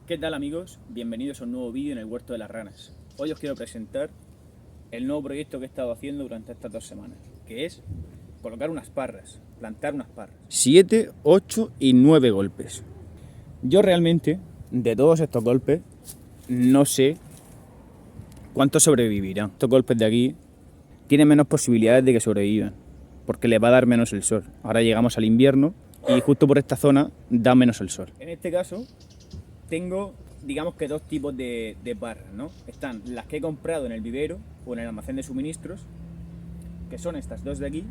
¿Qué tal, amigos? Bienvenidos a un nuevo vídeo en el Huerto de las Ranas. Hoy os quiero presentar el nuevo proyecto que he estado haciendo durante estas 2 semanas, que es colocar unas parras, plantar unas parras. 7, 8 y 9 golpes. Yo realmente, de todos estos golpes, no sé cuántos sobrevivirán. Estos golpes de aquí tienen menos posibilidades de que sobrevivan, porque les va a dar menos el sol. Ahora llegamos al invierno y justo por esta zona da menos el sol. En este caso, tengo, digamos que dos tipos de barras, ¿no? Están las que he comprado en el vivero o en el almacén de suministros, que son estas dos de aquí,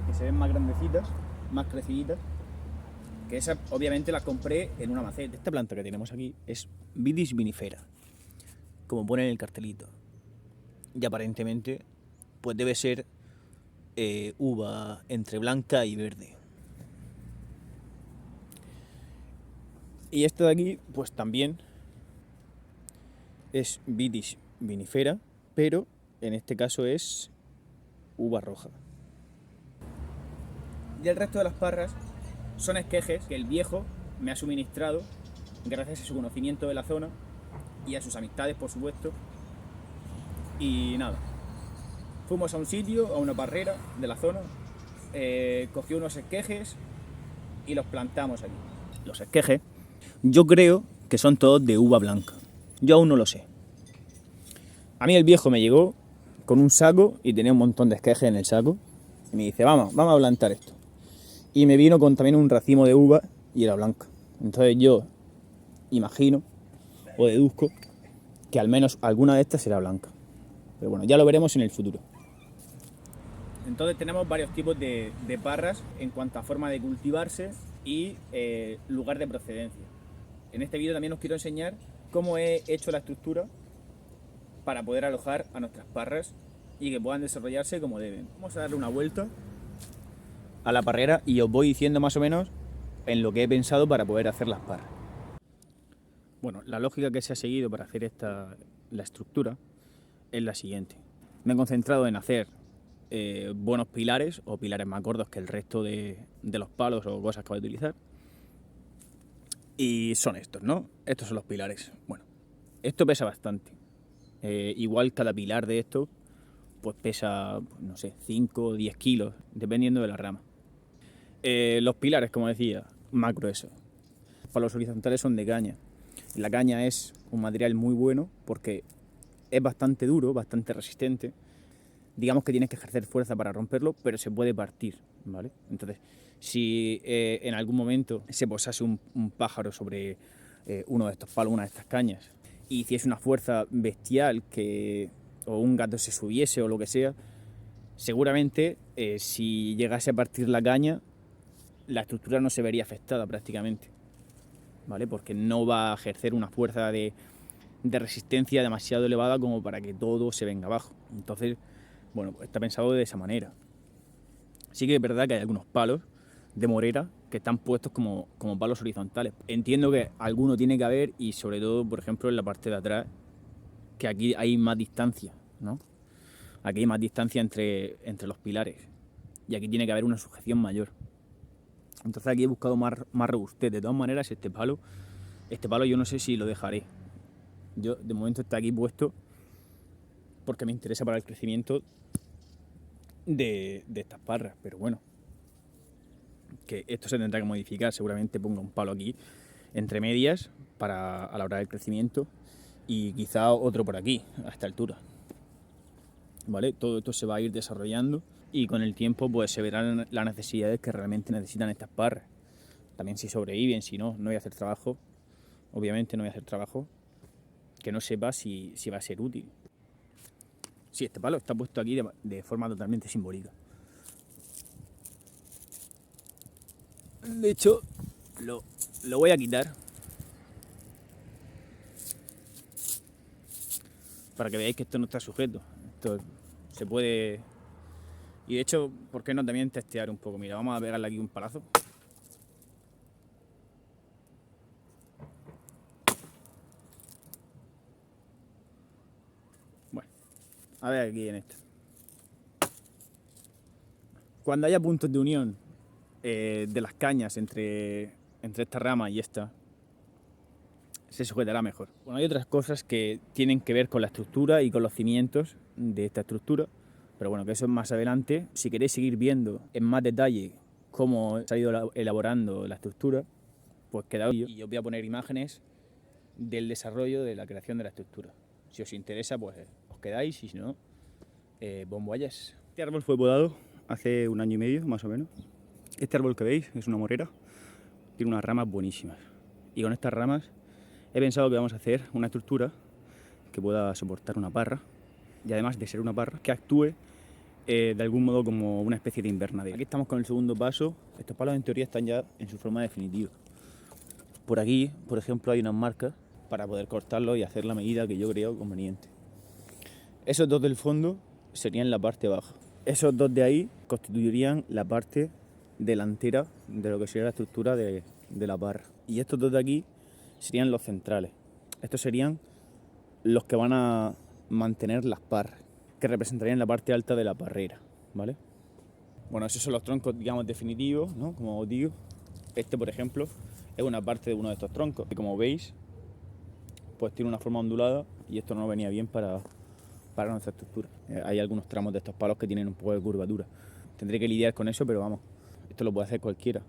que se ven más grandecitas, más creciditas, que esas obviamente las compré en una maceta. Esta planta que tenemos aquí es Vitis vinifera, como pone en el cartelito. Y aparentemente, pues debe ser uva entre blanca y verde. Y esta de aquí, pues también es Vitis vinifera, pero en este caso es uva roja. Y el resto de las parras son esquejes que el viejo me ha suministrado gracias a su conocimiento de la zona y a sus amistades, por supuesto. Y nada, fuimos a un sitio, a una parrera de la zona, cogí unos esquejes y los plantamos aquí. Los esquejes, yo creo que son todos de uva blanca. Yo aún no lo sé. A mí el viejo me llegó con un saco y tenía un montón de esquejes en el saco. Y me dice, vamos a plantar esto. Y me vino con también un racimo de uva y era blanca. Entonces yo imagino o deduzco que al menos alguna de estas será blanca. Pero bueno, ya lo veremos en el futuro. Entonces tenemos varios tipos de parras en cuanto a forma de cultivarse y lugar de procedencia. En este vídeo también os quiero enseñar cómo he hecho la estructura para poder alojar a nuestras parras y que puedan desarrollarse como deben. Vamos a darle una vuelta a la parrera y os voy diciendo más o menos en lo que he pensado para poder hacer las parras. Bueno, la lógica que se ha seguido para hacer la estructura es la siguiente. Me he concentrado en hacer buenos pilares o pilares más gordos que el resto de los palos o cosas que voy a utilizar. Y son estos, ¿no? Estos son los pilares. Bueno, esto pesa bastante. Igual cada pilar de estos pues pesa, no sé, 5 o 10 kilos, dependiendo de la rama. Los pilares, como decía, más gruesos. Los palos horizontales son de caña. La caña es un material muy bueno porque es bastante duro, bastante resistente. Digamos que tienes que ejercer fuerza para romperlo, pero se puede partir, ¿vale? Entonces, si en algún momento se posase un pájaro sobre uno de estos palos, una de estas cañas, y hiciese una fuerza bestial o un gato se subiese o lo que sea, seguramente si llegase a partir la caña, la estructura no se vería afectada prácticamente, ¿vale? Porque no va a ejercer una fuerza de resistencia demasiado elevada como para que todo se venga abajo. Entonces, bueno, pues está pensado de esa manera. Sí que es verdad que hay algunos palos de morera que están puestos como palos horizontales. Entiendo que alguno tiene que haber y sobre todo, por ejemplo, en la parte de atrás, que aquí hay más distancia, ¿no? Aquí hay más distancia entre los pilares y aquí tiene que haber una sujeción mayor. Entonces aquí he buscado más robustez. De todas maneras, este palo yo no sé si lo dejaré. Yo de momento está aquí puesto porque me interesa para el crecimiento de estas parras, pero bueno, que esto se tendrá que modificar. Seguramente ponga un palo aquí entre medias para a la hora del crecimiento y quizá otro por aquí a esta altura, ¿vale? Todo esto se va a ir desarrollando y con el tiempo pues se verán las necesidades que realmente necesitan estas parras. También si sobreviven, si no, no voy a hacer trabajo, obviamente no voy a hacer trabajo que no sepa si va a ser útil. Sí, este palo está puesto aquí de forma totalmente simbólica. De hecho, lo voy a quitar para que veáis que esto no está sujeto. Esto se puede... Y de hecho, ¿por qué no también testear un poco? Mira, vamos a pegarle aquí un palazo. Bueno, a ver aquí en esto. Cuando haya puntos de unión de las cañas entre esta rama y esta, se sujetará mejor. Bueno, hay otras cosas que tienen que ver con la estructura y con los cimientos de esta estructura, pero bueno, que eso es más adelante. Si queréis seguir viendo en más detalle cómo se ha ido elaborando la estructura, pues quedaos y os voy a poner imágenes del desarrollo de la creación de la estructura. Si os interesa, pues os quedáis, y si no, bon voyage. Este árbol fue podado hace 1 año y medio, más o menos. Este árbol que veis es una morera, tiene unas ramas buenísimas. Y con estas ramas he pensado que vamos a hacer una estructura que pueda soportar una parra, y además de ser una parra, que actúe de algún modo como una especie de invernadero. Aquí estamos con el segundo paso. Estos palos en teoría están ya en su forma definitiva. Por aquí, por ejemplo, hay unas marcas para poder cortarlo y hacer la medida que yo creo conveniente. Esos dos del fondo serían la parte baja. Esos dos de ahí constituirían la parte delantera de lo que sería la estructura de la parra. Y estos dos de aquí serían los centrales. Estos serían los que van a mantener las parras, que representarían la parte alta de la parrera, ¿vale? Bueno, esos son los troncos, digamos, definitivos, ¿no? Como os digo, este, por ejemplo, es una parte de uno de estos troncos, que como veis, pues tiene una forma ondulada, y esto no venía bien para nuestra estructura. Hay algunos tramos de estos palos que tienen un poco de curvatura. Tendré que lidiar con eso, pero vamos, esto lo puede hacer cualquiera.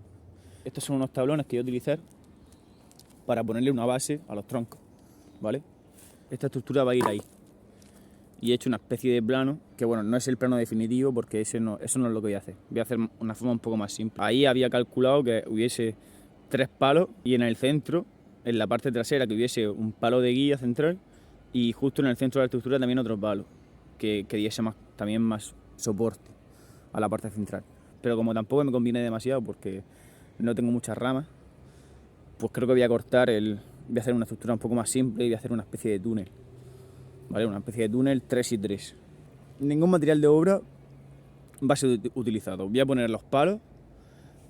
Estos son unos tablones que voy a utilizar para ponerle una base a los troncos, ¿vale? Esta estructura va a ir ahí. Y he hecho una especie de plano, que bueno, no es el plano definitivo porque eso no es lo que voy a hacer. Voy a hacer una forma un poco más simple. Ahí había calculado que hubiese 3 palos y en el centro, en la parte trasera, que hubiese un palo de guía central, y justo en el centro de la estructura también otro palo, que diese también más soporte a la parte central. Pero como tampoco me conviene demasiado porque no tengo muchas ramas, pues creo que voy a voy a hacer una estructura un poco más simple y voy a hacer una especie de túnel. ¿Vale? Una especie de túnel 3 y 3. Ningún material de obra va a ser utilizado. Voy a poner los palos,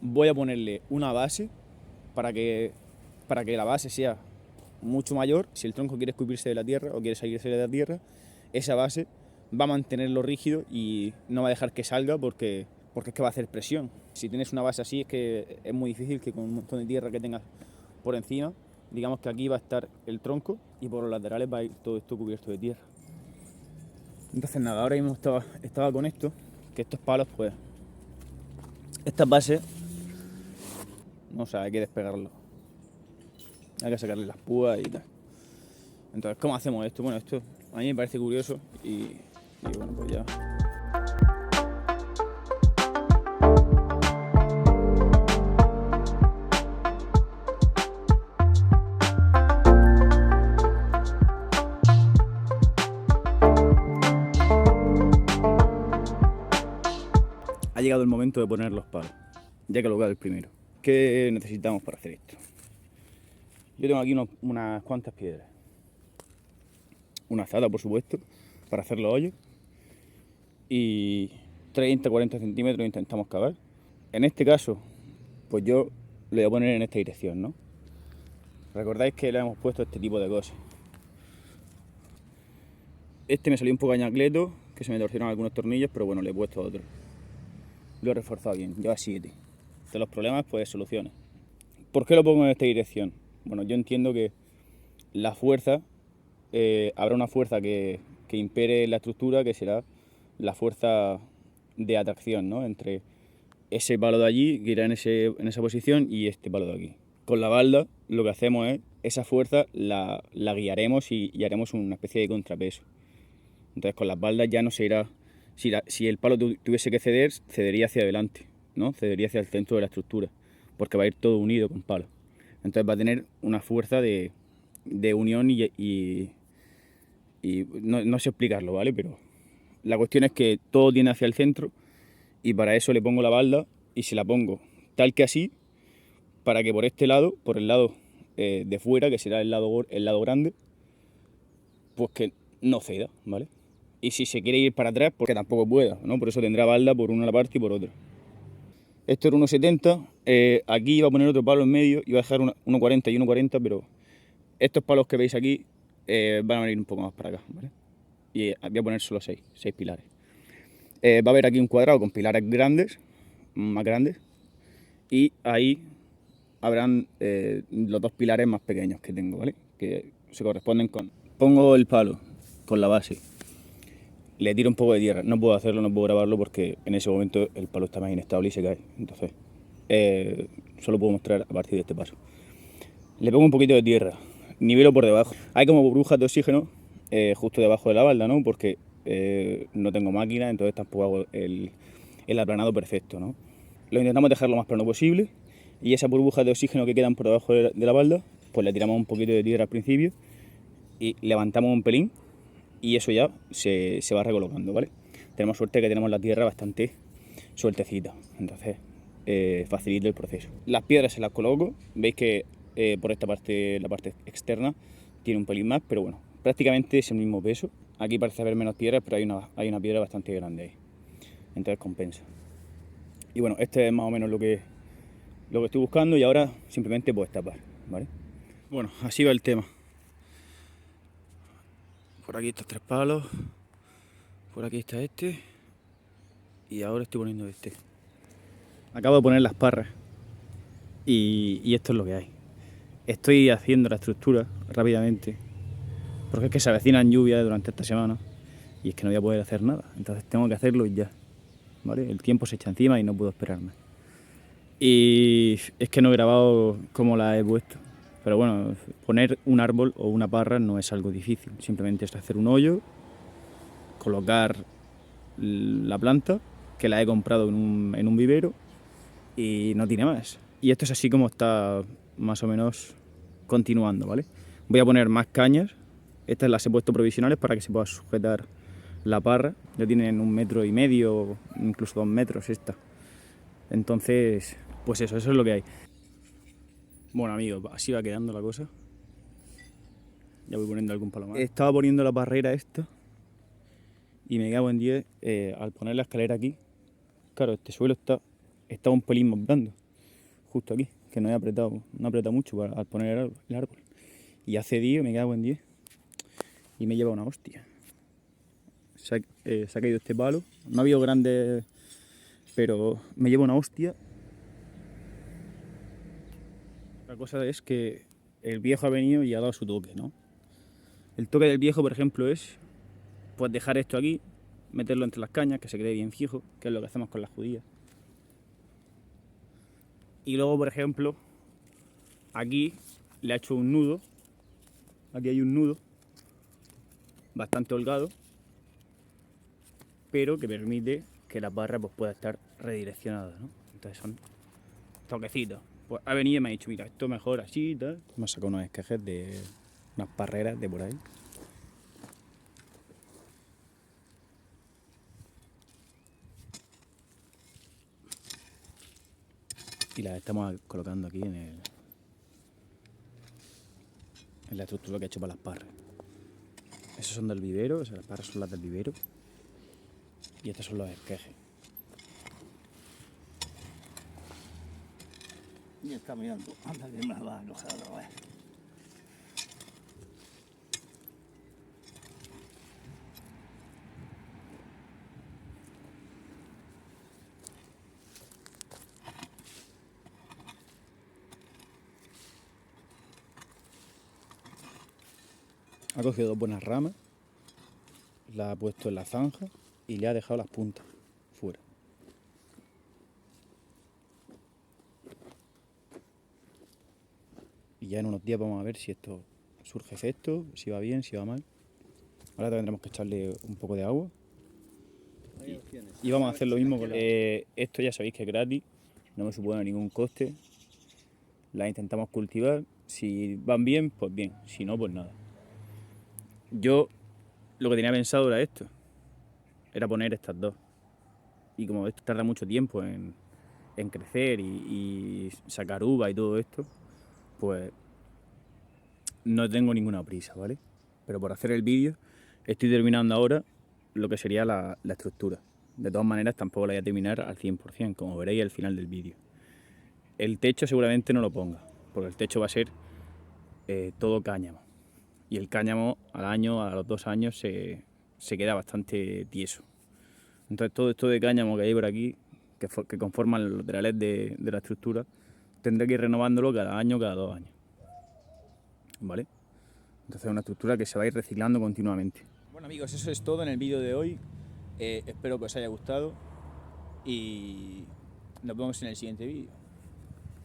voy a ponerle una base para que la base sea mucho mayor. Si el tronco quiere escupirse de la tierra o quiere salirse de la tierra, esa base va a mantenerlo rígido y no va a dejar que salga porque es que va a hacer presión. Si tienes una base así, es que es muy difícil que con un montón de tierra que tengas por encima, digamos que aquí va a estar el tronco y por los laterales va a ir todo esto cubierto de tierra. Entonces nada, ahora mismo estaba con esto, que estos palos, pues, estas bases, no sé, hay que despegarlo. Hay que sacarle las púas y tal. Entonces, ¿cómo hacemos esto? Bueno, esto a mí me parece curioso y bueno, pues ya. Ha llegado el momento de poner los palos, ya que lo el primero. ¿Qué necesitamos para hacer esto? Yo tengo aquí unas cuantas piedras. Una azada, por supuesto, para hacer los hoyos. Y 30-40 centímetros intentamos cavar. En este caso, pues yo lo voy a poner en esta dirección, ¿no? Recordáis que le hemos puesto este tipo de cosas. Este me salió un poco añacleto, que se me torcieron algunos tornillos, pero bueno, le he puesto otro. Lo he reforzado bien, lleva 7. De los problemas, pues soluciones. ¿Por qué lo pongo en esta dirección? Bueno, yo entiendo que la fuerza, habrá una fuerza que impere la estructura, que será la fuerza de atracción, ¿no? Entre ese palo de allí, que irá en esa posición, y este palo de aquí. Con la balda lo que hacemos es, esa fuerza la guiaremos y haremos una especie de contrapeso. Entonces con las baldas ya no se irá, si el palo tuviese que ceder, cedería hacia adelante, ¿no? Cedería hacia el centro de la estructura, porque va a ir todo unido con palos. Entonces va a tener una fuerza de unión y no sé explicarlo, ¿vale? Pero la cuestión es que todo tiene hacia el centro y para eso le pongo la balda y se la pongo tal que así, para que por este lado, por el lado de fuera, que será el lado grande, pues que no ceda, ¿vale? Y si se quiere ir para atrás, porque tampoco pueda, ¿no? Por eso tendrá balda por una parte y por otra. Esto era 1,70, aquí iba a poner otro palo en medio, iba a dejar 1,40 y 1,40, pero estos palos que veis aquí van a venir un poco más para acá, ¿vale? Y voy a poner solo 6 pilares. Va a haber aquí un cuadrado con pilares grandes, más grandes, y ahí habrán los dos pilares más pequeños que tengo, ¿vale? Que se corresponden con... Pongo el palo con la base, le tiro un poco de tierra. No puedo hacerlo, no puedo grabarlo porque en ese momento el palo está más inestable y se cae. Entonces, solo puedo mostrar a partir de este paso. Le pongo un poquito de tierra, nivelo por debajo. Hay como burbujas de oxígeno justo debajo de la balda, ¿no? Porque no tengo máquina, entonces tampoco hago el aplanado perfecto, ¿no? Lo intentamos dejar lo más plano posible y esas burbujas de oxígeno que quedan por debajo de la balda, pues le tiramos un poquito de tierra al principio y levantamos un pelín y eso ya se va recolocando, ¿vale? Tenemos suerte que tenemos la tierra bastante sueltecita, entonces facilita el proceso. Las piedras se las coloco, veis que por esta parte, la parte externa, tiene un pelín más, pero bueno, prácticamente es el mismo peso. Aquí parece haber menos piedras, pero hay una piedra bastante grande ahí, entonces compensa. Y bueno, este es más o menos lo que estoy buscando y ahora simplemente pues tapar, ¿vale? Bueno, así va el tema. Por aquí estos 3 palos, por aquí está este y ahora estoy poniendo este. Acabo de poner las parras y esto es lo que hay. Estoy haciendo la estructura rápidamente porque es que se avecinan lluvias durante esta semana y es que no voy a poder hacer nada, entonces tengo que hacerlo ya, ¿vale? El tiempo se echa encima y no puedo esperarme. Y es que no he grabado cómo la he puesto. Pero bueno, poner un árbol o una parra no es algo difícil. Simplemente es hacer un hoyo, colocar la planta, que la he comprado en un vivero, y no tiene más. Y esto es así como está más o menos continuando, ¿vale? Voy a poner más cañas. Estas las he puesto provisionales para que se pueda sujetar la parra. Ya tienen 1,5 metros, incluso 2 metros esta. Entonces, pues eso es lo que hay. Bueno amigos, así va quedando la cosa. Ya voy poniendo algún palo más. Estaba poniendo la barrera esta y me cago en 10 al poner la escalera aquí. Claro, este suelo está un pelín más blando, justo aquí, que no he apretado mucho al poner el árbol. Y hace 10, me cago en 10 y me lleva una hostia. Se ha caído este palo, no ha habido grandes, pero me lleva una hostia. La cosa es que el viejo ha venido y ha dado su toque, ¿no? El toque del viejo, por ejemplo, es pues dejar esto aquí, meterlo entre las cañas, que se quede bien fijo, que es lo que hacemos con las judías. Y luego, por ejemplo, aquí le ha hecho un nudo, aquí hay un nudo bastante holgado, pero que permite que la barra pues, pueda estar redireccionada, ¿no? Entonces son toquecitos. Pues ha venido y me ha dicho, mira, esto mejor así y tal. Me ha sacado unos esquejes de unas parreras de por ahí. Y las estamos colocando aquí en la estructura que he hecho para las parras. Esos son del vivero, las parras son las del vivero. Y estos son los esquejes. Y está mirando, anda que me va a coger otra vez. Ha cogido 2 buenas ramas, la ha puesto en la zanja y le ha dejado las puntas fuera. Y ya en unos días vamos a ver si esto surge efecto, si va bien, si va mal. Ahora tendremos que echarle un poco de agua. Y vamos a hacer lo mismo con esto ya sabéis que es gratis, no me supone ningún coste. Las intentamos cultivar, si van bien, pues bien, si no, pues nada. Yo lo que tenía pensado era esto, era poner estas dos. Y como esto tarda mucho tiempo en crecer y sacar uva y todo esto, pues no tengo ninguna prisa, ¿vale? Pero por hacer el vídeo estoy terminando ahora lo que sería la estructura. De todas maneras tampoco la voy a terminar al 100%, como veréis al final del vídeo. El techo seguramente no lo ponga, porque el techo va a ser todo cáñamo. Y el cáñamo al año, a los 2 años, se queda bastante tieso. Entonces todo esto de cáñamo que hay por aquí, que conforman los laterales de la estructura, tendré que ir renovándolo cada año, cada 2 años. ¿Vale? Entonces es una estructura que se va a ir reciclando continuamente. Bueno amigos, eso es todo en el vídeo de hoy. Espero que os haya gustado y nos vemos en el siguiente vídeo.